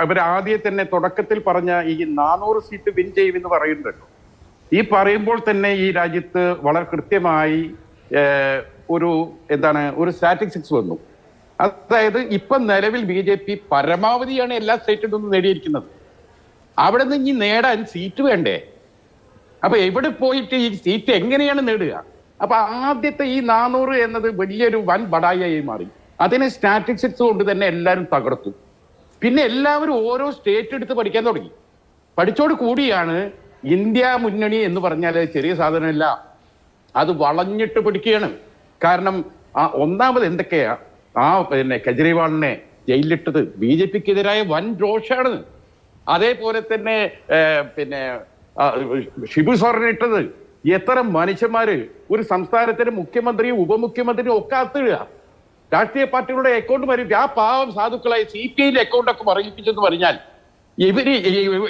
അവർ ആദ്യം തന്നെ തുടക്കത്തിൽ പറഞ്ഞ ഈ 400 സീറ്റ് വിൻ ചെയ്യുമെന്ന് പറയുന്നുണ്ടല്ലോ. ഈ പറയുമ്പോൾ തന്നെ ഈ രാജ്യത്ത് വളരെ കൃത്യമായി ഒരു സ്റ്റാറ്റിസ്റ്റിക്സ് വന്നു. അതായത് ഇപ്പൊ നിലവിൽ BJP പരമാവധിയാണ് എല്ലാ സ്റ്റേറ്റിൽ നിന്നും നേടിയിരിക്കുന്നത്. അവിടെ നിന്ന് ഇനി നേടാൻ സീറ്റ് വേണ്ടേ? അപ്പൊ എവിടെ പോയിട്ട് ഈ സീറ്റ് എങ്ങനെയാണ് നേടുക? അപ്പൊ ആദ്യത്തെ ഈ 400 എന്നത് വലിയൊരു വൻ ബടായി മാറി. അതിനെ സ്റ്റാറ്റിസ്റ്റിക്സ് കൊണ്ട് തന്നെ എല്ലാവരും തകർത്തു. പിന്നെ എല്ലാവരും ഓരോ സ്റ്റേറ്റ് എടുത്ത് പഠിക്കാൻ തുടങ്ങി. പഠിച്ചോട് കൂടിയാണ് ഇന്ത്യ മുന്നണി എന്ന് പറഞ്ഞാൽ ചെറിയ സാധനമല്ല, അത് വളഞ്ഞിട്ട് പിടിക്കുകയാണ്. കാരണം ഒന്നാമത് എന്തൊക്കെയാ കെജ്രിവാളിനെ ജയിലിലിട്ടത് BJPക്കെതിരായ വൻ രോഷാണ്. അതേപോലെ തന്നെ ഷിബു സോറനെ ഇട്ടത്. എത്ര മനുഷ്യന്മാര് ഒരു സംസ്ഥാനത്തിന് മുഖ്യമന്ത്രിയും ഉപമുഖ്യമന്ത്രിയും ഒക്കെ അത്തിടുക. രാഷ്ട്രീയ പാർട്ടികളുടെ അക്കൗണ്ട് വരും. ആ പാവം സാധുക്കളായി CPIയിലെ അക്കൗണ്ടൊക്കെ മറിയിപ്പിച്ചെന്ന് പറഞ്ഞാൽ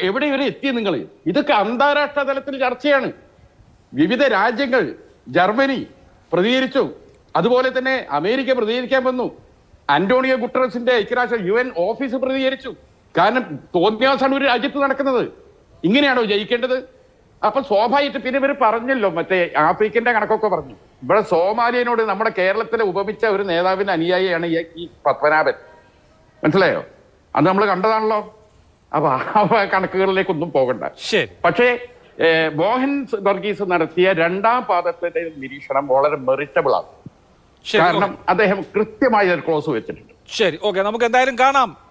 എവിടെ ഇവരെ എത്തി? നിങ്ങൾ ഇതൊക്കെ അന്താരാഷ്ട്ര തലത്തിൽ ചർച്ചയാണ്. വിവിധ രാജ്യങ്ങൾ, ജർമ്മനി പ്രതികരിച്ചു, അതുപോലെ തന്നെ അമേരിക്ക പ്രതികരിക്കാൻ വന്നു. അന്റോണിയോ ഗുട്ടറസിന്റെ ഐക്യരാഷ്ട്ര UN ഓഫീസ് പ്രതികരിച്ചു. കാരണം തോന്നിയാസാണ് ഒരു രാജ്യത്ത് നടക്കുന്നത്. ഇങ്ങനെയാണോ ജയിക്കേണ്ടത്? അപ്പൊ സ്വാഭാവികമായിട്ട് പിന്നെ ഇവർ പറഞ്ഞല്ലോ, മറ്റേ ആഫ്രിക്കന്റെ കണക്കൊക്കെ പറഞ്ഞു. ഇവിടെ സോമാലിയനോട് നമ്മുടെ കേരളത്തിലെ ഉപമിച്ച ഒരു നേതാവിന്റെ അനുയായിയാണ് ഈ പത്മനാഭൻ. മനസ്സിലായോ? അത് നമ്മൾ കണ്ടതാണല്ലോ. അപ്പൊ ആ കണക്കുകളിലേക്കൊന്നും പോകണ്ട. പക്ഷേ മോഹൻ വർഗീസ് നടത്തിയ രണ്ടാം പാദത്തിന്റെ നിരീക്ഷണം വളരെ മെറിറ്റബിൾ ആണ്. കാരണം അദ്ദേഹം കൃത്യമായി ക്ലോസ് വെച്ചിട്ടുണ്ട്. ശരി, ഓക്കെ, നമുക്ക് എന്തായാലും കാണാം.